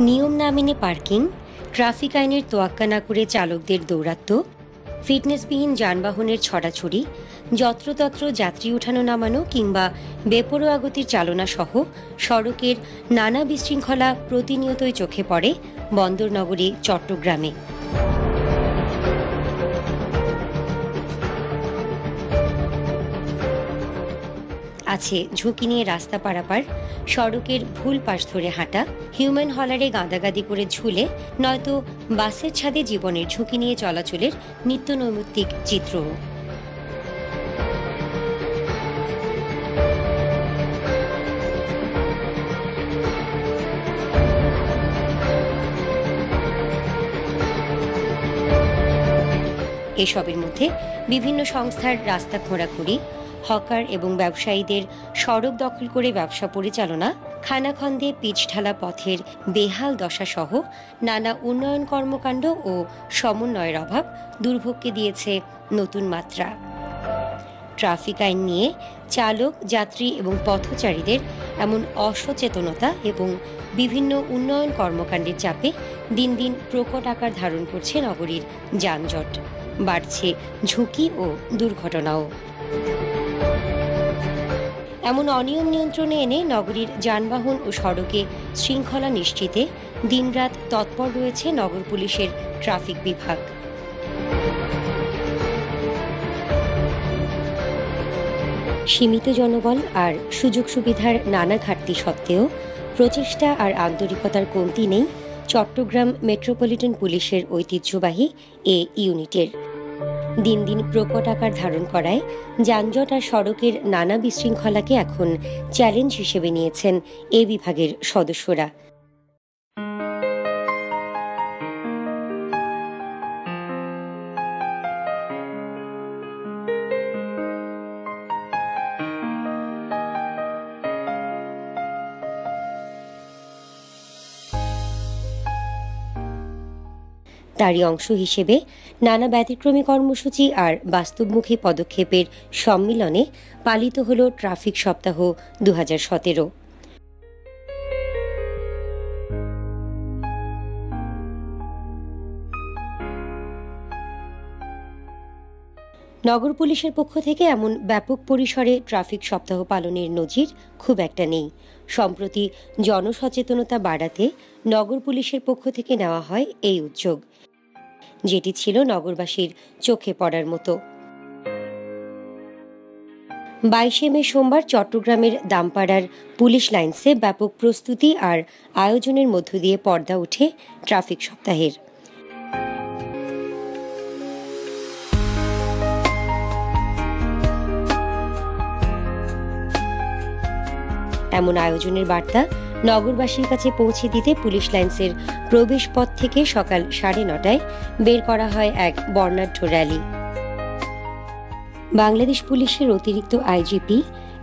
নিয়ম না মেনে পার্কিং, ট্রাফিক আইনের তোয়াক্কা না করে চালকদের দৌরাত্ম্য, ফিটনেসবিহীন যানবাহনের ছড়াছড়ি, যত্রতত্র যাত্রী ওঠানো নামানো কিংবা বেপরোয়া গতির চালনা সহ সড়কের নানা বিশৃঙ্খলা প্রতিনিয়তই চোখে পড়ে বন্দরনগরী চট্টগ্রামে। আছে ঝুঁকি নিয়ে রাস্তা পারাপার, সড়কের ভুল পাশ ধরে হাঁটা, হিউম্যান হলারে গাদাগাদি করে ঝুলে নয়তো বাসের ছাদে জীবনের ঝুঁকি নিয়ে চলাচলের নিত্য নৈমিত্তিক চিত্র। এসবের মধ্যে বিভিন্ন সংস্থার রাস্তা খোঁড়াখুড়ি, হকার এবং ব্যবসায়ীদের সড়ক দখল করে ব্যবসা পরিচালনা, খানাখন্দে পিচ ঢালা পথের বেহাল দশা সহ নানা উন্নয়ন কর্মকাণ্ড ও সমন্বয়ের অভাব দুর্ভোগকে দিয়েছে নতুন মাত্রা। ট্রাফিক আইন নিয়ে চালক, যাত্রী এবং পথচারীদের এমন অসচেতনতা এবং বিভিন্ন উন্নয়ন কর্মকাণ্ডের চাপে দিন দিন প্রকট আকার ধারণ করছে নগরীর যানজট, বাড়ছে ঝুঁকি ও দুর্ঘটনাও। এমন অনিয়ম নিয়ন্ত্রণে এনে নগরীর যানবাহন ও সড়কে শৃঙ্খলা নিশ্চিতে দিনরাত তৎপর রয়েছে নগর পুলিশের ট্রাফিক বিভাগ। সীমিত জনবল আর সুযোগ সুবিধার নানা ঘাটতি সত্ত্বেও প্রচেষ্টা আর আন্তরিকতার কমতি নেই চট্টগ্রাম মেট্রোপলিটন পুলিশের ঐতিহ্যবাহী এ ইউনিটের। দিন দিন প্রকট আকার ধারণ করায় যানজট আর সড়কের নানা বিশৃঙ্খলাকে এখন চ্যালেঞ্জ হিসেবে নিয়েছেন এ বিভাগের সদস্যরা। তারই অংশ হিসেবে নানা ব্যতিক্রমী কর্মসূচি আর বাস্তবমুখী পদক্ষেপের সম্মিলনে পালিত হল ট্রাফিক সপ্তাহ 2017। নগর পুলিশের পক্ষ থেকে এমন ব্যাপক পরিসরে ট্রাফিক সপ্তাহ পালনের নজির খুব একটা নেই। সম্প্রতি জনসচেতনতা বাড়াতে নগর পুলিশের পক্ষ থেকে নেওয়া হয় এই উদ্যোগ, যেটি ছিল নগরবাসীর চোখে পড়ার মতো। 22 মে সোমবার চট্টগ্রামের দামপাড়ার পুলিশ লাইন্সে ব্যাপক প্রস্তুতি আর আয়োজনের মধ্য দিয়ে পর্দা ওঠে ট্রাফিক সপ্তাহের। এমন আয়োজনের বার্তা নগরবাসীর কাছে পৌঁছে দিতে পুলিশ লাইন্সের প্রবেশ পথ থেকে সকাল 9:30টায় বের করা হয় এক বর্ণাঢ্য র্যালি। বাংলাদেশ পুলিশের অতিরিক্ত আইজিপি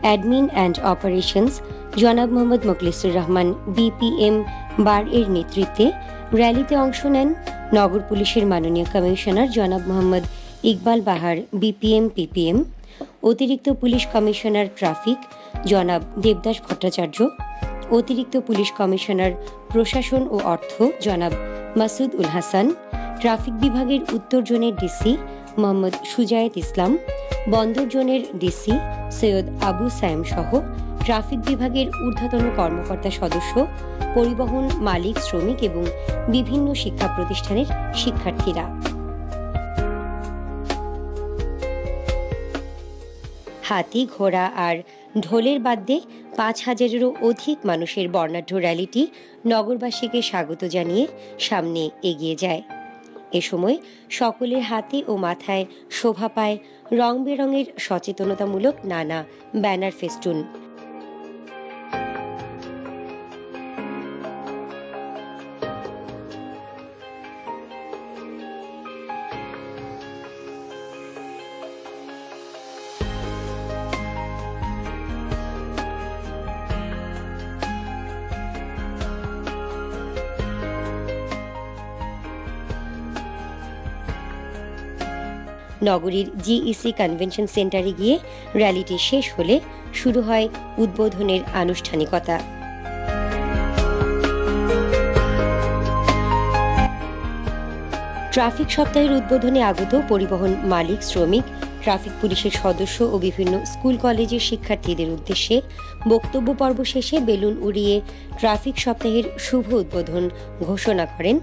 অ্যাডমিন অ্যান্ড অপারেশনস জনাব মোহাম্মদ মোখলেসুর রহমান বিপিএম বার এর নেতৃত্বে র্যালিতে অংশ নেন নগর পুলিশের মাননীয় কমিশনার জনাব মোহাম্মদ ইকবাল বাহার বিপিএম পিপিএম, অতিরিক্ত পুলিশ কমিশনার ট্রাফিক জনাব দেবদাস ভট্টাচার্য, অতিরিক্ত পুলিশ কমিশনার প্রশাসন ও অর্থ জনাব মাসুদ উল হাসান, ট্রাফিক বিভাগের উত্তর জোনের ডিসি মোহাম্মদ সুজায়েত ইসলাম, বন্দর জোনের ডিসি সৈয়দ আবু সায়েম সহ ট্রাফিক বিভাগের ঊর্ধ্বতন কর্মকর্তা সদস্য, পরিবহন মালিক, শ্রমিক এবং বিভিন্ন শিক্ষা প্রতিষ্ঠানের শিক্ষার্থীরা। হাতি, ঘোড়া আর ঢোলের বাদ্যে 5000-এরও অধিক মানুষের বর্ণাঢ্য র্যালিটি নগরবাসীকে স্বাগত জানিয়ে সামনে এগিয়ে যায়। এ সময় সকলের হাতে ও মাথায় শোভা পায় রং বেরঙের সচেতনতামূলক নানা ব্যানার, ফেস্টুন। নগরীর জিইসি কনভেনশন সেন্টারে গিয়ে র্যালিটি শেষ হলে শুরু হয় উদ্বোধনের আনুষ্ঠানিকতা। ট্রাফিক সপ্তাহের উদ্বোধনে আগত পরিবহন মালিক, শ্রমিক, ট্রাফিক পুলিশের সদস্য ও বিভিন্ন স্কুল কলেজের শিক্ষার্থীদের উদ্দেশ্যে বক্তব্য পর্ব শেষে বেলুন উড়িয়ে ট্রাফিক সপ্তাহের শুভ উদ্বোধন ঘোষণা করেন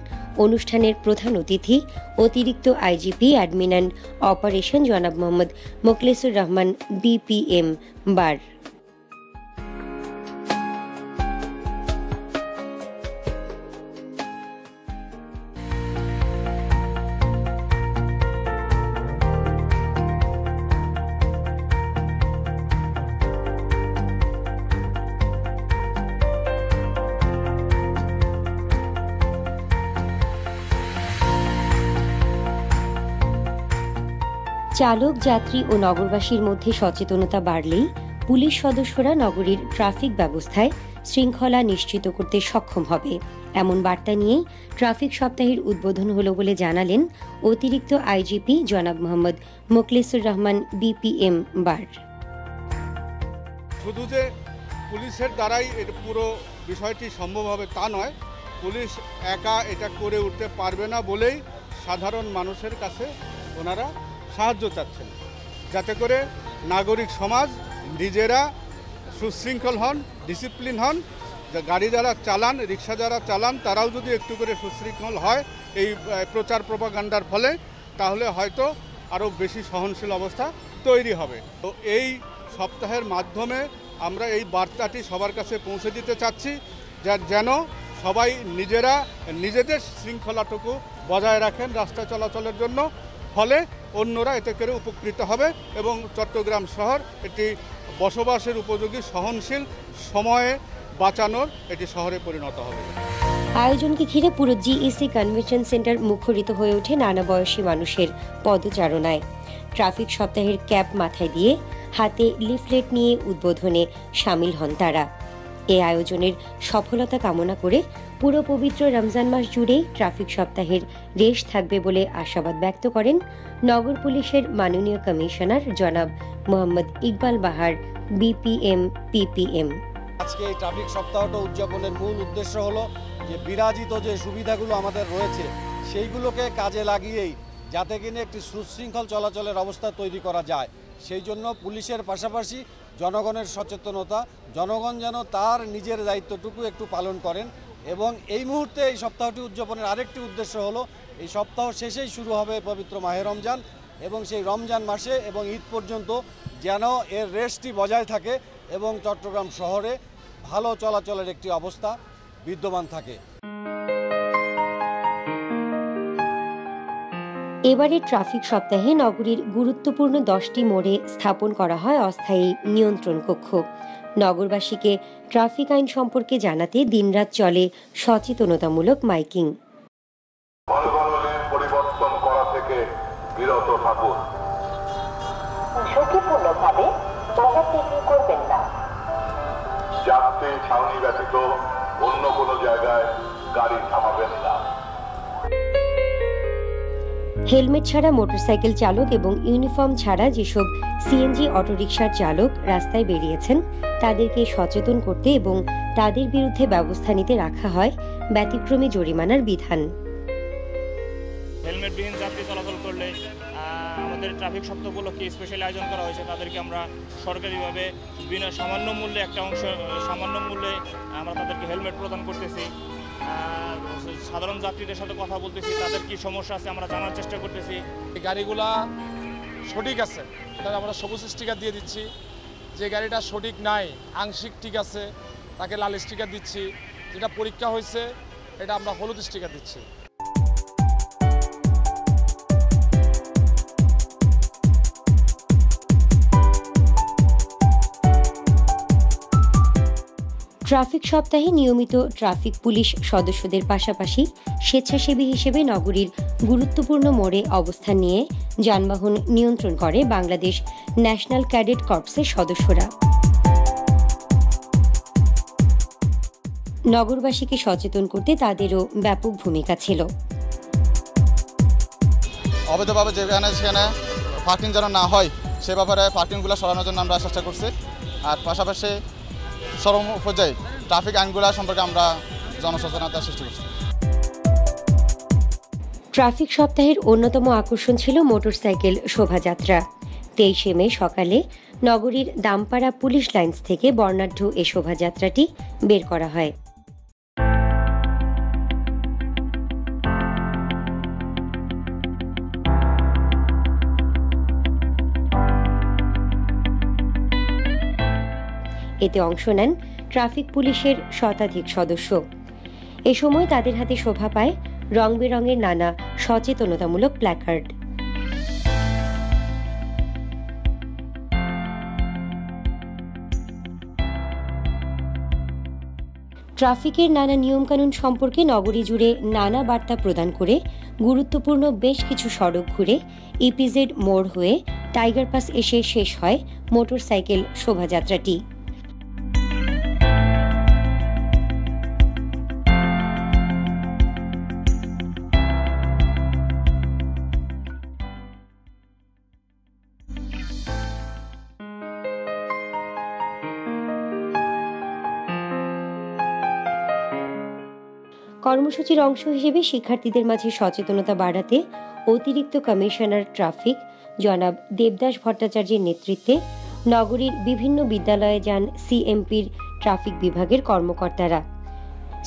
অনুষ্ঠানের প্রধান অতিথি অতিরিক্ত আইজিপি অ্যাডমিন অ্যান্ড অপারেশন জনাব মোহাম্মদ মোখলেসুর রহমান BPM বার। চালক, যাত্রী ও নগরবাসীর মধ্যে সচেতনতা বাড়লেই পুলিশ সদস্যরা নগরীর ট্রাফিক ব্যবস্থায় শৃঙ্খলা নিশ্চিত করতে সক্ষম হবে, এমন বার্তা নিয়েই ট্রাফিক সপ্তাহের উদ্বোধন হলো বলে জানালেন অতিরিক্ত আইজিপি জনাব মোহাম্মদ মোখলেসুর রহমান BPM বার। শুধু যে পুলিশের দ্বারাই এর পুরো বিষয়টি সম্ভব হবে তা নয়, পুলিশ একা এটা করে উঠতে পারবে না বলেই সাধারণ মানুষের কাছে ওনারা সাহায্য চাচ্ছেন, যাতে করে নাগরিক সমাজ নিজেরা সুশৃঙ্খল হন, ডিসিপ্লিন হন। গাড়ি যারা চালান, রিক্সা যারা চালান, তারাও যদি একটু করে সুশৃঙ্খল হয় এই প্রচার প্রপাগান্ডার ফলে, তাহলে হয়তো আরও বেশি সহনশীল অবস্থা তৈরি হবে। তো এই সপ্তাহের মাধ্যমে আমরা এই বার্তাটি সবার কাছে পৌঁছে দিতে চাচ্ছি, যেন সবাই নিজেরা নিজেদের শৃঙ্খলাটুকু বজায় রাখেন রাস্তা চলাচলের জন্য, ফলে অন্যরা এতে করে উপকৃত হবে এবং চট্টগ্রাম শহর এটি বসবাসের উপযোগী, সহনশীল, সময়ে বাঁচানোর এটি শহরে পরিণত হবে। আয়োজনকে ঘিরে পুরো GEC কনভেনশন সেন্টার মুখরিত হয়ে ওঠে নানা বয়সী মানুষের পদচারণায়। ট্রাফিক সপ্তাহের ক্যাপ মাথায় দিয়ে হাতে লিফলেট নিয়ে উদ্বোধনে সামিল হন তারা। এই আয়োজনের সফলতা কামনা করে পুরো পবিত্র রমজান মাস জুড়েই ট্রাফিক সপ্তাহের রেশ থাকবে বলে আশাবাদ ব্যক্ত করেন নগর পুলিশের মাননীয় কমিশনার জনাব মোহাম্মদ ইকবাল বাহার BPM PPM। আজকে এই ট্রাফিক সপ্তাহটা উদযাপনের মূল উদ্দেশ্য হলো যে বিরাজিত যে সুবিধাগুলো আমাদের রয়েছে সেইগুলোকে কাজে লাগিয়েই যাতে কিনে একটি সুশৃঙ্খল চলাচলের অবস্থা তৈরি করা যায়। সেই জন্য পুলিশের পাশাপাশি জনগণের সচেতনতা, জনগণ যেন তার নিজের দায়িত্বটুকু একটু পালন করেন। এবং এই মুহূর্তে এই সপ্তাহটি উদযাপনের আরেকটি উদ্দেশ্য হলো এই সপ্তাহ শেষেই শুরু হবে পবিত্র মাহে রমজান, এবং সেই রমজান মাসে এবং ঈদ পর্যন্ত যেন এর রেসটি বজায় থাকে এবং চট্টগ্রাম শহরে ভালো চলাচলের একটি অবস্থা বিদ্যমান থাকে। এবারের ট্রাফিক সপ্তাহে নগরীর গুরুত্বপূর্ণ 10টি মোড়ে স্থাপন করা হয় অস্থায়ী নিয়ন্ত্রণ কক্ষ। নগরবাসীকে ট্রাফিক আইন সম্পর্কে জানাতে দিনরাত চলে সচেতনতামূলক মাইকিং। পরিবর্তন করা থেকে বিরত থাকুন, ঝুঁকিপূর্ণভাবে ওভারটেকিং করবেন না, যাত্রী ছাউনি ব্যতীত অন্য কোনো জায়গায় গাড়ি থামাবেন না। হেলমেট ছাড়া মোটরসাইকেল চালক এবং ইউনিফর্ম ছাড়া যেসব CNG অটোরিকশার চালক রাস্তায় বেরিয়েছেন তাদেরকে সচেতন করতে এবং তাদের বিরুদ্ধে ব্যবস্থা নিতে রাখা হয় ব্যতিক্রমী জরিমানার বিধান। হেলমেটবিহীন যাত্রী চলাচল করলে আমাদের ট্রাফিক সপ্তাহ উপলক্ষে স্পেশাল আয়োজন করা হয়েছে। তাদেরকে আমরা সরকারিভাবে সামান্য মূল্যে আমরা তাদেরকে হেলমেট প্রদান করতেছি। সাধারণ যাত্রীদের সাথে কথা বলতেছি, তাদের কি সমস্যা আছে আমরা জানার চেষ্টা করতেছি। এই গাড়িগুলা সঠিক আছে, এটা আমরা সবুজ স্টিকার দিয়ে দিচ্ছি। যে গাড়িটা সঠিক নাই, আংশিক ঠিক আছে, তাকে লাল স্টিকার দিচ্ছি। যেটা পরীক্ষা হয়েছে এটা আমরা হলুদ স্টিকার দিচ্ছি। ট্রাফিক সপ্তাহে নিয়মিত ট্রাফিক পুলিশ সদস্যদের পাশাপাশি স্বেচ্ছাসেবী হিসেবে নগরীর গুরুত্বপূর্ণ মোড়ে অবস্থান নিয়ে যানবাহন নিয়ন্ত্রণ করে বাংলাদেশ ন্যাশনাল ক্যাডেট কর্পসের সদস্যরা। নগরবাসীকে সচেতন করতে তাদেরও ব্যাপক ভূমিকা ছিল। অবৈধভাবে যেখানে সেখানে পার্কিং যেন না হয় সে ব্যাপারে পার্কিংগুলো সরানোর জন্য আমরা চেষ্টা করছি। আর পাশাপাশি সর্বপর্যায়ে ট্রাফিক আইনগুলো সম্পর্কে আমরা জনসচেতনতা সৃষ্টি করছি। ট্রাফিক সপ্তাহের অন্যতম আকর্ষণ ছিল মোটরসাইকেল শোভাযাত্রা। 23শে মে সকালে নগরীর দামপাড়া পুলিশ লাইন্স থেকে বর্ণাঢ্য এ শোভাযাত্রাটি বের করা হয়। এতে অংশ নেন ট্রাফিক পুলিশের শতাধিক সদস্য। এ সময় তাদের হাতে শোভা পায় রং বেরঙের নানা সচেতনতামূলক প্ল্যাকার্ড। ট্রাফিকের নানা নিয়মকানুন সম্পর্কে নগরী জুড়ে নানা বার্তা প্রদান করে গুরুত্বপূর্ণ বেশ কিছু সড়ক ঘুরে ইপিজেড মোড় হয়ে টাইগার পাস এসে শেষ হয় মোটরসাইকেল শোভাযাত্রাটি। কর্মসূচির অংশ হিসেবে শিক্ষার্থীদের মাঝে সচেতনতা বাড়াতে অতিরিক্ত কমিশনার ট্রাফিক জনাব দেবদাস ভট্টাচার্যের নেতৃত্বে নগরীর বিভিন্ন বিদ্যালয়ে যান সিএমপির ট্রাফিক বিভাগের কর্মকর্তারা।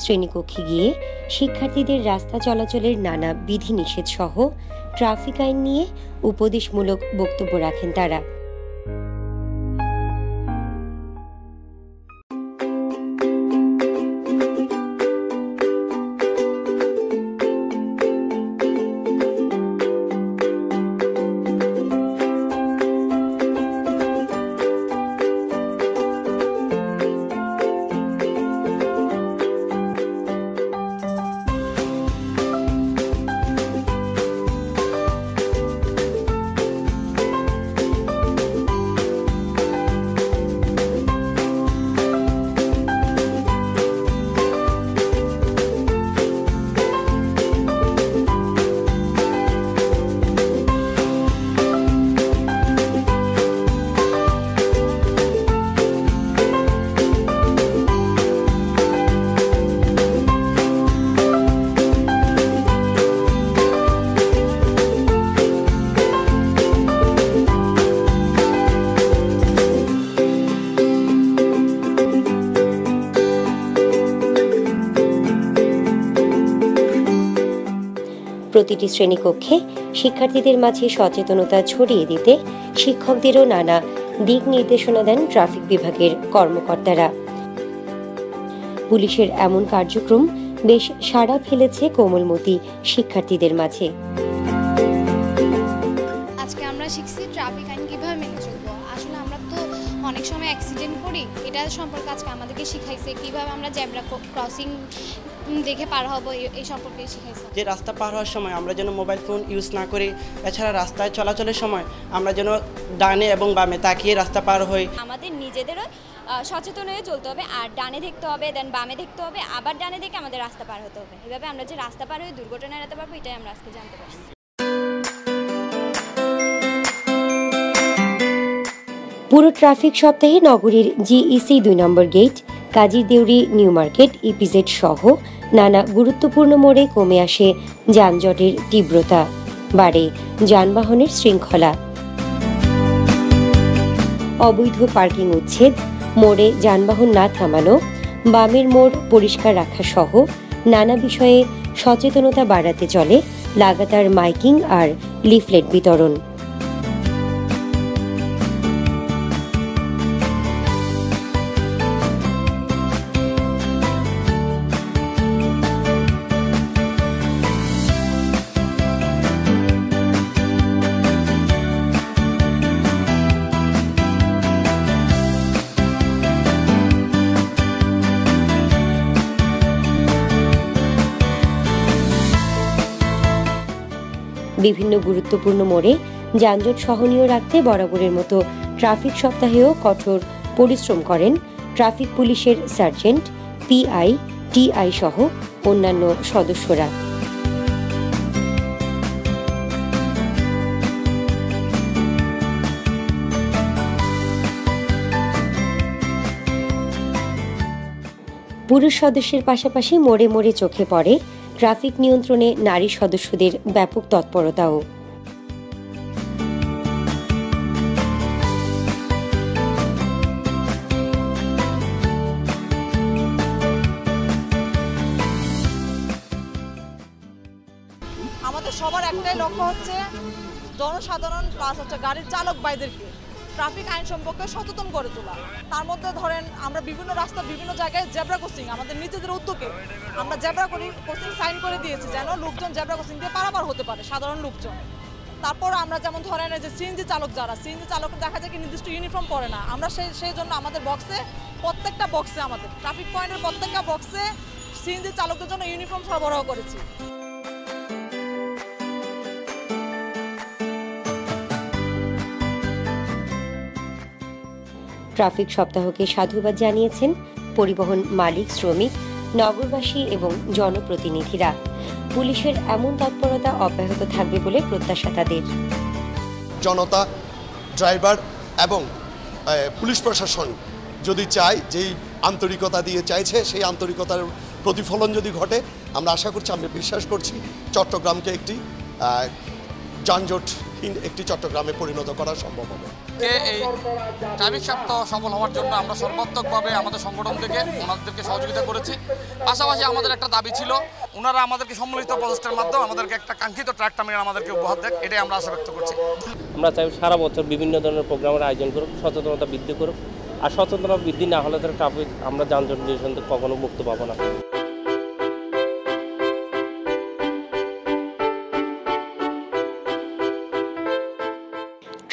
শ্রেণীকক্ষে গিয়ে শিক্ষার্থীদের রাস্তা চলাচলের নানা বিধিনিষেধ সহ ট্রাফিক আইন নিয়ে উপদেশমূলক বক্তব্য রাখেন তারা। প্রতিটি শ্রেণীকক্ষে শিক্ষার্থীদের মাঝে সচেতনতা ছড়িয়ে দিতে শিক্ষকদেরও নানা দিক নির্দেশনা দেন ট্রাফিক বিভাগের কর্মকর্তারা। পুলিশের এমন কার্যক্রম বেশ সাড়া ফেলেছে কোমলমতি শিক্ষার্থীদের মাঝে। আজকে আমরা শিখছি ট্রাফিক আইন কিভাবে মেনে চলবো। আসলে আমরা তো অনেক সময় অ্যাক্সিডেন্ট করি, এটা সম্পর্কে আজকে আমাদেরকে শিখাইছে কিভাবে আমরা জেব্রা ক্রসিং দেখে পার হবো, এই সম্পর্কে শিখাইছে। যে রাস্তা পার হওয়ার সময় আমরা যেন মোবাইল ফোন ইউজ না করি, এছাড়া রাস্তায় চলাচলের সময় আমরা যেন ডানে এবং বামে তাকিয়ে রাস্তা পার হই। আমাদের নিজেদেরও সচেতন হয়ে চলতে হবে, আর ডানে দেখতে হবে, দেন বামে দেখতে হবে, আবার ডানে দেখে আমাদের রাস্তা পার হতে হবে। এভাবে আমরা যে রাস্তা পার হয়ে দুর্ঘটনা এড়াতে পারবো, এটাই আমরা আজকে জানতে পারছি। পুরো ট্রাফিক সপ্তাহে নগরীর জিইসি 2 নম্বর গেট, কাজীর দেউরি নিউ মার্কেট, ইপিজেড সহ নানা গুরুত্বপূর্ণ মোড়ে কমে আসে যানজটের তীব্রতা, বাড়ে যানবাহনের শৃঙ্খলা। অবৈধ পার্কিং উচ্ছেদ, মোড়ে যানবাহন না থামানো, বামের মোড় পরিষ্কার রাখা সহ নানা বিষয়ে সচেতনতা বাড়াতে চলে লাগাতার মাইকিং আর লিফলেট বিতরণ। বিভিন্ন গুরুত্বপূর্ণ মোড়ে যানজট সহনীয় রাখতে বরাবরের মতো ট্রাফিক সপ্তাহেও কঠোর পরিশ্রম করেন ট্রাফিক পুলিশের সার্জেন্ট, পিআই, টিআই সহ অন্যান্য সদস্যরা। পুরুষ সদস্যের পাশাপাশি মোড়ে মোড়ে চোখে পড়ে ট্রাফিক নিয়ন্ত্রণে নারী সদস্যদের ব্যাপক তৎপরতাও। আমাদের সবার একটাই লক্ষ্য হচ্ছে জনসাধারণ প্লাস হচ্ছে গাড়ির চালক ভাইদেরকে ট্রাফিক আইন সম্পর্কে সচেতন করে তোলা। তার মধ্যে ধরেন আমরা বিভিন্ন রাস্তার বিভিন্ন জায়গায় জেব্রা ক্রসিং আমাদের নিজেদের উদ্যোগে আমরা জেব্রা ক্রসিং সাইন করে দিয়েছি, যেন লোকজন জেব্রা ক্রসিং দিয়ে পারাপার হতে পারে, সাধারণ লোকজন। তারপর আমরা যেমন ধরেন যে সিএনজি চালক যারা সিএনজি চালক দেখা যায় কি নির্দিষ্ট ইউনিফর্ম পরে না, আমরা সেই জন্য আমাদের প্রত্যেকটা বক্সে আমাদের ট্রাফিক পয়েন্টের প্রত্যেকটা বক্সে সিএনজি চালকদের জন্য ইউনিফর্ম সরবরাহ করেছি। ট্রাফিক সপ্তাহকে সাধুবাদ জানিয়েছেন পরিবহন মালিক, শ্রমিক, নগরবাসী এবং জনপ্রতিনিধিরা। পুলিশের এমন তৎপরতা অব্যাহত থাকবে বলে প্রত্যাশা তাদের। জনতা, ড্রাইভার এবং পুলিশ প্রশাসন যদি চায়, যেই আন্তরিকতা দিয়ে চাইছে সেই আন্তরিকতার প্রতিফলন যদি ঘটে, আমরা আশা করছি, আমরা বিশ্বাস করছি চট্টগ্রামকে একটি যানজটহীন একটি চট্টগ্রামে পরিণত করা সম্ভব হবে। এই ট্রাফিক সপ্তাহ সফল হওয়ার জন্য আমরা সর্বাত্মকভাবে আমাদের সংগঠন থেকে ওনাদেরকে সহযোগিতা করেছি। পাশাপাশি আমাদের একটা দাবি ছিল, ওনারা আমাদেরকে সম্মিলিত প্রচেষ্টার মাধ্যমে আমাদেরকে একটা কাঙ্ক্ষিত ট্র্যাক টার্মিনাল আমাদেরকে উপহার দেয়, এটাই আমরা আশা ব্যক্ত করছি। আমরা চাই সারা বছর বিভিন্ন ধরনের প্রোগ্রামের আয়োজন করুক, সচেতনতা বৃদ্ধি করুক। আর সচেতনতা বৃদ্ধি না হলে তারা ট্রাফিক আমরা যানজট নিয়ন্ত্রণ কখনো মুক্ত পাবো না।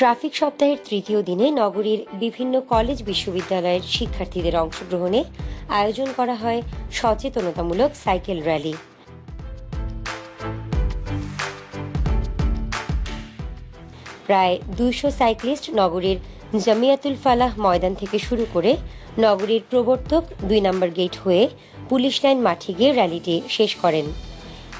ট্রাফিক সপ্তাহের তৃতীয় দিনে নগরীর বিভিন্ন কলেজ, বিশ্ববিদ্যালয়ের শিক্ষার্থীদের অংশগ্রহণে আয়োজন করা হয় সচেতনতামূলক সাইকেল র্যালি। প্রায় 200 সাইক্লিস্ট নগরীর জামিয়াতুল ফালাহ ময়দান থেকে শুরু করে নগরীর প্রবর্তক 2 নম্বর গেট হয়ে পুলিশ লাইন মাঠে গিয়ে র্যালিটি শেষ করেন।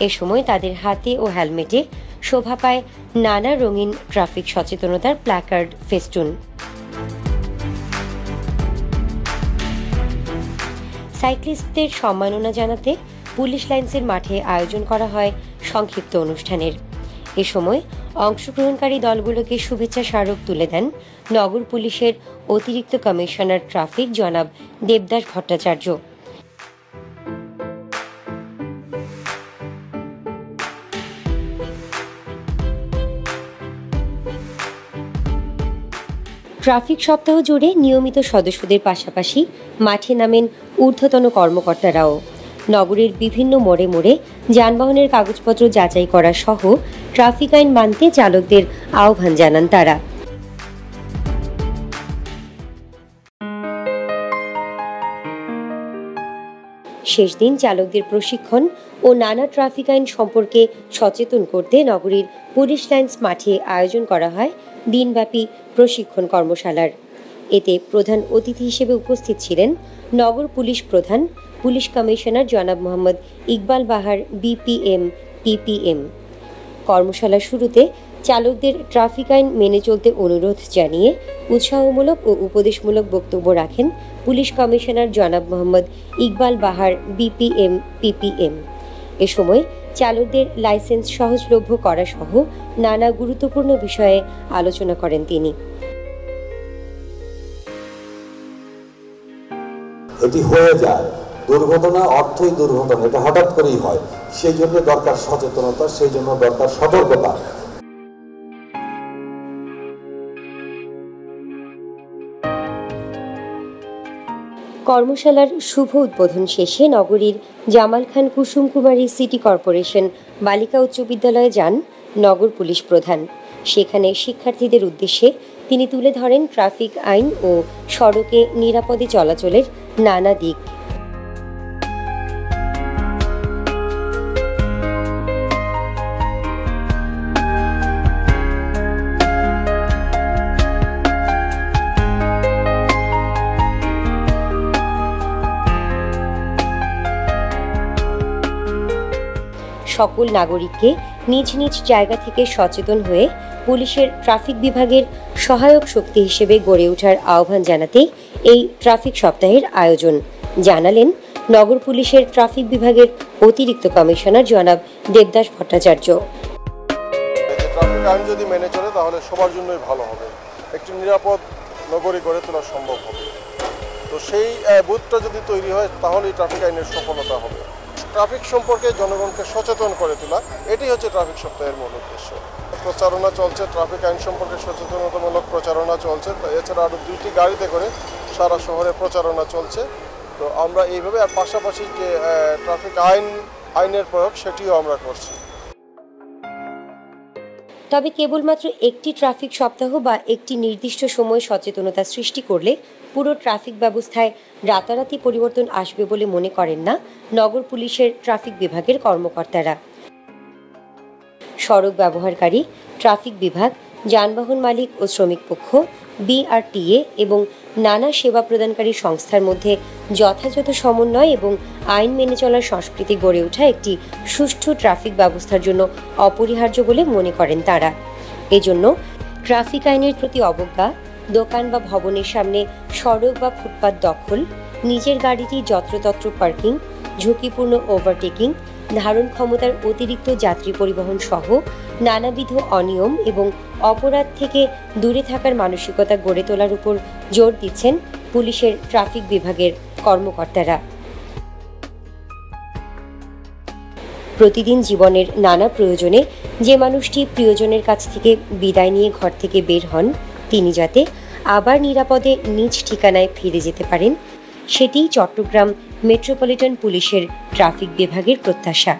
এ সময় তাদের হাতে ও হেলমেটে শোভা পায় নানা রঙিন ট্রাফিক সচেতনতার প্ল্যাকার্ড, ফেস্টুন। সাইক্লিস্টদের সম্মাননা জানাতে পুলিশ লাইন্সের মাঠে আয়োজন করা হয় সংক্ষিপ্ত অনুষ্ঠানের। এ সময় অংশগ্রহণকারী দলগুলোকে শুভেচ্ছা স্মারক তুলে দেন নগর পুলিশের অতিরিক্ত কমিশনার ট্রাফিক জনাব দেবদাস ভট্টাচার্য। ট্রাফিক সপ্তাহ জুড়ে নিয়মিত সদস্যদের পাশাপাশি মাঠে নামেন ঊর্ধ্বতন কর্মকর্তারাও। নগরের বিভিন্ন মোড়ে মোড়ে যানবাহনের কাগজপত্র যাচাই করা সহ ট্রাফিক আইন মানতে চালকদের আহ্বান জানান তারা। শেষ দিন চালকদের প্রশিক্ষণ ও নানা ট্রাফিক আইন সম্পর্কে সচেতন করতে নগরীর পুলিশ লাইন্স মাঠে আয়োজন করা হয় দিনব্যাপী প্রশিক্ষণ কর্মশালার। এতে প্রধান অতিথি হিসেবে উপস্থিত ছিলেন নগর পুলিশ প্রধান, পুলিশ কমিশনার জনাব মোহাম্মদ ইকবাল বাহার, বিপিএম, পিপিএম। কর্মশালা শুরুতে চালকদের ট্রাফিক আইন মেনে চলতে অনুরোধ জানিয়ে উৎসাহমূলক ও উপদেশমূলক বক্তব্য রাখেন পুলিশ কমিশনার জনাব মোহাম্মদ ইকবাল বাহার, বিপিএম, পিপিএম। এ সময় চালকদের লাইসেন্স সহজলভ্য করা সহ নানা গুরুত্বপূর্ণ বিষয়ে আলোচনা করেন তিনি। এটি হয়ে যায় দুর্ঘটনা, অর্থই দুর্ঘটনা, এটা হঠাৎ করেই হয়। সেই জন্য দরকার সচেতনতা, সেই জন্য দরকার সতর্কতা। কর্মশালার শুভ উদ্বোধন শেষে নগরীর জামাল খান কুসুম কুমারী সিটি কর্পোরেশন বালিকা উচ্চ বিদ্যালয়ে যান নগর পুলিশ প্রধান। সেখানে শিক্ষার্থীদের উদ্দেশ্যে তিনি তুলে ধরেন ট্রাফিক আইন ও সড়কে নিরাপদে চলাচলের নানা দিক। সকল নাগরিককে নিজ নিজ জায়গা থেকে সচেতন হয়ে পুলিশের ট্রাফিক বিভাগের সহায়ক শক্তি হিসেবে গড়ে ওঠার আহ্বান জানাতেই এই ট্রাফিক সপ্তাহের আয়োজন, জানালেন নগর পুলিশের ট্রাফিক বিভাগের অতিরিক্ত কমিশনার জনাব দেবদাস ভট্টাচার্য। ট্রাফিক আইন যদি মেনে চলে তাহলে সবার জন্যই ভালো হবে, একটি নিরাপদ নগরী গড়ে তোলা সম্ভব হবে। তো সেই বোধটা যদি তৈরি হয় তাহলেই ট্রাফিক আইনের সফলতা হবে। ট্রাফিক সম্পর্কে জনগণকে সচেতন করে তোলা, এটি হচ্ছে ট্রাফিক সপ্তাহের মূল উদ্দেশ্য। প্রচারণা চলছে, ট্রাফিক আইন সম্পর্কে সচেতনতামূলক প্রচারণা চলছে। তো এছাড়া আরও 2টি গাড়িতে করে সারা শহরে প্রচারণা চলছে। তো আমরা এইভাবে, আর পাশাপাশি যে ট্রাফিক আইনের প্রয়োগ সেটিও আমরা করছি। তবে কেবলমাত্র একটি ট্রাফিক সপ্তাহ বা একটি নির্দিষ্ট সময় সচেতনতা সৃষ্টি করলে পুরো ট্রাফিক ব্যবস্থায় রাতারাতি পরিবর্তন আসবে বলে মনে করেন না নগর পুলিশের ট্রাফিক বিভাগের কর্মকর্তারা। সড়ক ব্যবহারকারী, ট্রাফিক বিভাগ, যানবাহন মালিক ও শ্রমিক পক্ষ, বিআরটিএ এবং নানা সেবা প্রদানকারী সংস্থার মধ্যে যথাযথ সমন্বয় এবং আইন মেনে চলার সংস্কৃতি গড়ে ওঠা একটি সুষ্ঠু ট্রাফিক ব্যবস্থার জন্য অপরিহার্য বলে মনে করেন তারা। এজন্য ট্রাফিক আইনের প্রতি অবজ্ঞা, দোকান বা ভবনের সামনে সড়ক বা ফুটপাত দখল, নিজের গাড়িটি যত্রতত্র পার্কিং, ঝুঁকিপূর্ণ ওভারটেকিং, ধারণ ক্ষমতার অতিরিক্ত যাত্রী পরিবহন সহ নানাবিধ অনিয়ম এবং অপরাধ থেকে দূরে থাকার মানসিকতা গড়ে তোলার উপর জোর দিচ্ছেন পুলিশের ট্রাফিক বিভাগের কর্মকর্তারা। প্রতিদিন জীবনের নানা প্রয়োজনে যে মানুষটি প্রিয়জনের কাছ থেকে বিদায় নিয়ে ঘর থেকে বের হন, তিনি যাতে আবার নিরাপদে নিজ ঠিকানায় ফিরে যেতে পারেন, সেটিই চট্টগ্রাম মেট্রোপলিটন পুলিশের ট্রাফিক বিভাগের প্রত্যাশা।